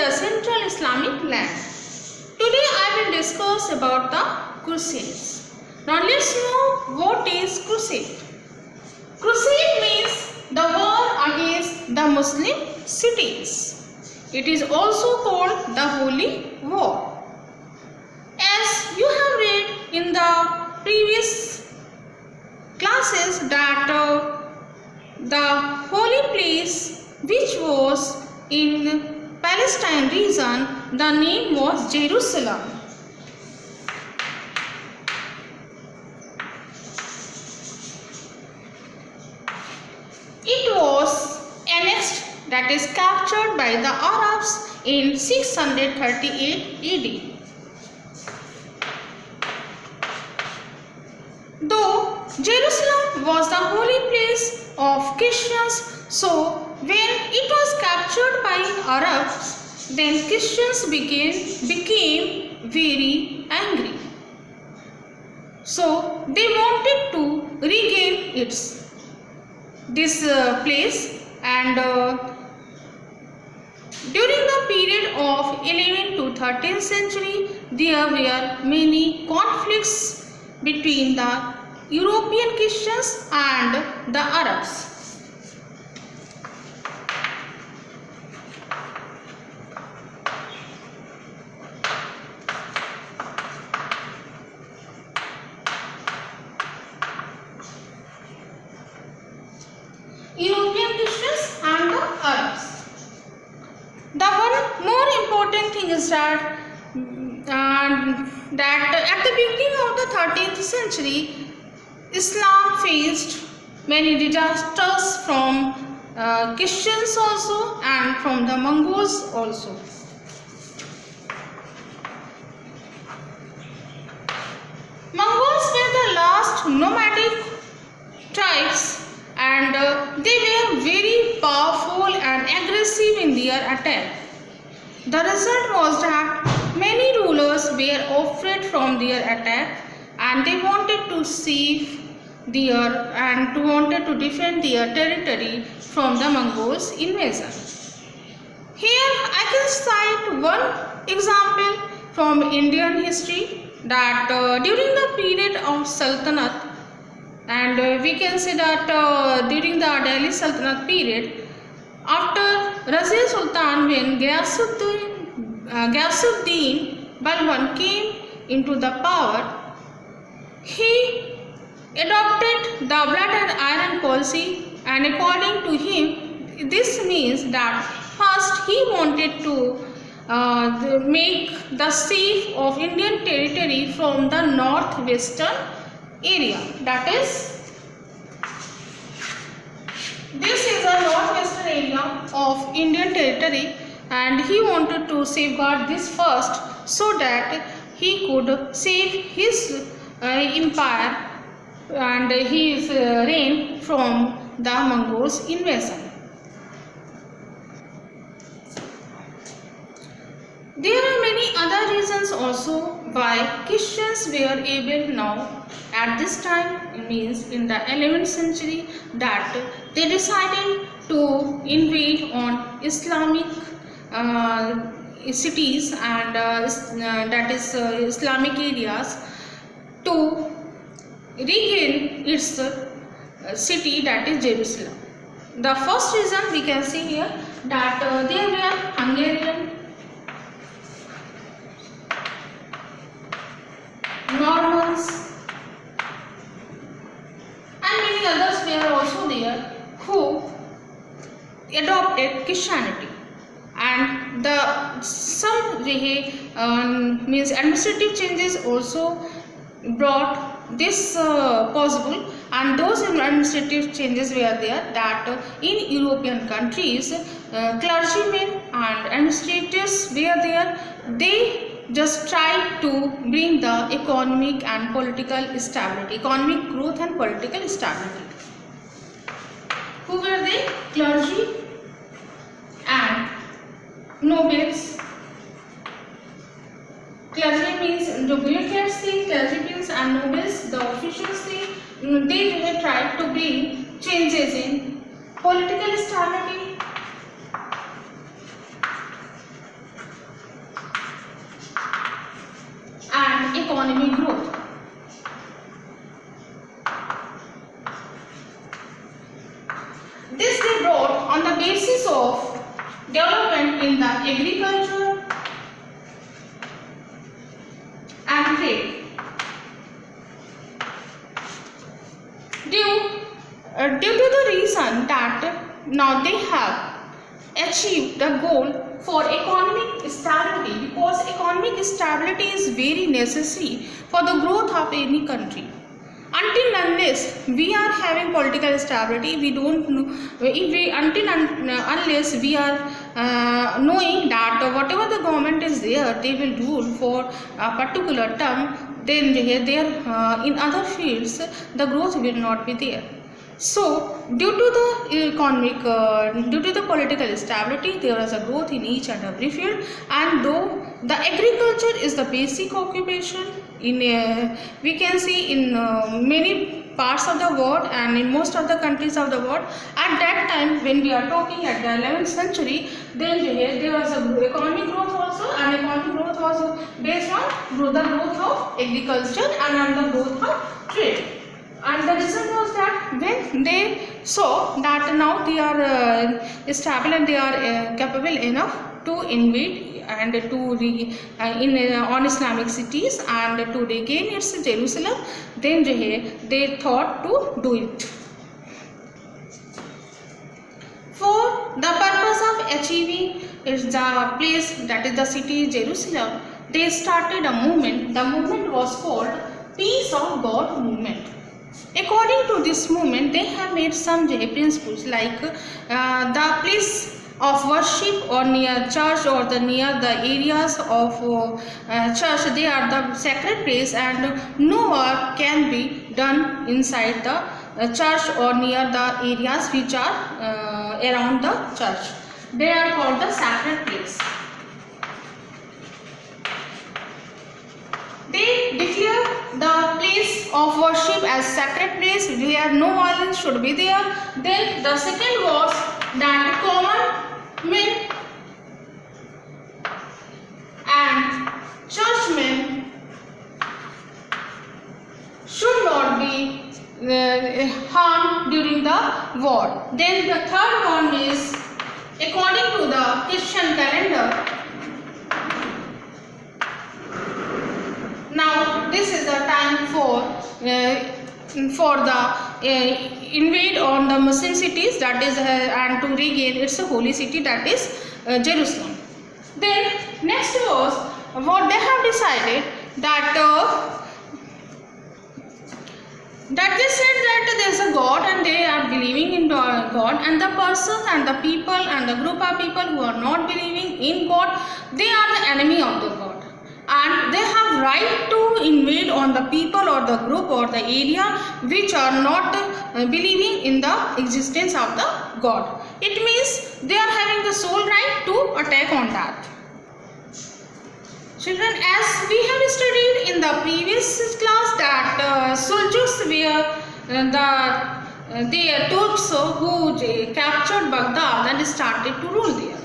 the Central Islamic land. Today I will discuss about the Crusades. Now let's know what is Crusade. Crusade means the war against the Muslim cities. It is also called the Holy War. As you have read in the previous classes that the holy place which was in Palestine region, the name was Jerusalem. It was annexed, that is captured by the Arabs in 638 AD. Though Jerusalem was the holy place of Christians, so when it was captured by Arabs, then Christians became very angry. So they wanted to regain this place, and during the period of 11th to 13th century, there were many conflicts between the European Christians and the Arabs. European Christians and the Arabs. The one more important thing is that at the beginning of the 13th century, Islam faced many disasters from Christians also and from the Mongols also. Mongols were the last nomadic tribes, and they were very powerful and aggressive in their attack. The result was that many rulers were afraid from their attack, and they wanted to wanted to defend their territory from the Mongols' invasion. Here I can cite one example from Indian history, that during the period of Sultanate, and we can say that during the Delhi Sultanate period, after Razia Sultan, when Ghiyasuddin Balban came into the power, he adopted the blood and iron policy, and according to him, this means that first he wanted to make the safe of Indian territory from the northwestern area. That is, this is a northwestern area of Indian territory, and he wanted to safeguard this first so that he could save his empire and his reign from the Mongols' invasion. There are many other reasons also why Christians were able now at this time, means in the 11th century, that they decided to invade on Islamic cities and that is Islamic areas to regain its city, that is Jerusalem. The first reason we can see here that there were Hungarian, Normans and many others were also there who adopted Christianity, and some means administrative changes also brought this possible, and those administrative changes were there that in European countries clergymen and administrators were there. They just tried to bring the economic and political stability, economic growth and political stability. Who were they? Clergy and nobles. Clergy means the bureaucracy, clergy means and nobles, the officials, they tried to bring changes in political stability of development in the agriculture and trade. Due to the reason that now they have achieved the goal for economic stability, because economic stability is very necessary for the growth of any country. Until unless we are having political stability, we don't know, unless we are knowing that whatever the government is there, they will rule for a particular term, then there in other fields the growth will not be there. So due to the due to the political stability, there is a growth in each and every field. And though the agriculture is the basic occupation in we can see in many parts of the world and in most of the countries of the world, at that time when we are talking at the 11th century, then there was a economic growth also, and economic growth was based on the growth of agriculture and on the growth of trade. And the reason was that when they saw that now they are stable and they are capable enough to invade and to on Islamic cities and to regain its Jerusalem, then they thought to do it. For the purpose of achieving the place, that is the city Jerusalem, they started a movement. The movement was called Peace of God movement. According to this movement, they have made some principles like the place of worship or near church or the near the areas of church, they are the sacred place, and no work can be done inside the church or near the areas which are around the church. They are called the sacred place. They declare the place of worship as sacred place where no violence should be there. Then the second was that common men and churchmen should not be harmed during the war. Then the third one is, according to the Christian calendar, now this is the time for the invade on the Muslim cities, that is and to regain its holy city, that is Jerusalem. Then next was what they have decided that they said that there is a God and they are believing in God, and the persons and the people and the group of people who are not believing in God, they are the enemy of the God, and they have right to invade on the people or the group or the area which are not believing in the existence of the God. It means they are having the sole right to attack on that. Children, as we have studied in the previous class that Seljuks were the Turks who captured Baghdad and started to rule there.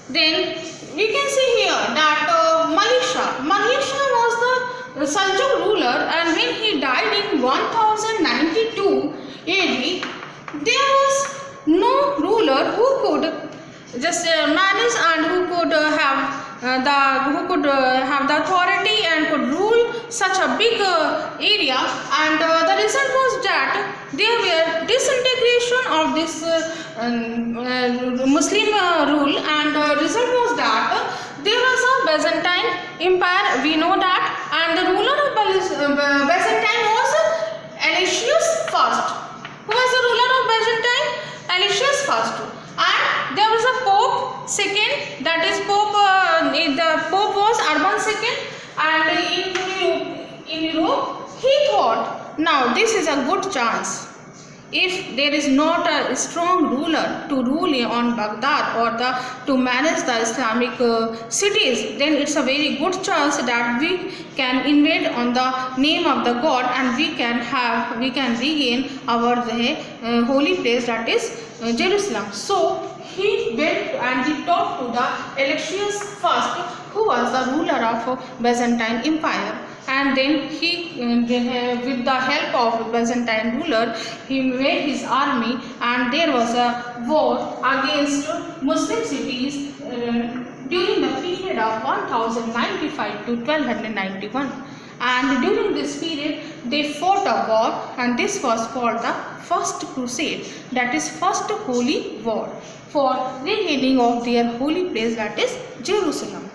Then we can see here that Malisha was the Seljuk ruler, and when he died in 1092 AD, there was no ruler who could just manage and who could have the authority and could rule such a big area. And the result was that there were disintegration of this Muslim rule, and the result was that there was a Byzantine Empire, we know that, and the ruler of Byzantine was Alexius I. Who was the ruler of Byzantine? Alexius I. And there was a Pope II, that is Pope, the Pope was Urban II, and in Europe he thought, now this is a good chance. If there is not a strong ruler to rule on Baghdad or to manage the Islamic cities, then it's a very good chance that we can invade on the name of the God, and we can regain our holy place, that is Jerusalem. So he went and he talked to the Alexius I, who was the ruler of Byzantine Empire, and then he with the help of Byzantine ruler, he made his army, and there was a war against Muslim cities during the period of 1095 to 1291. And during this period they fought a war, and this was called the First Crusade, that is First Holy War, for regaining of their holy place, that is Jerusalem.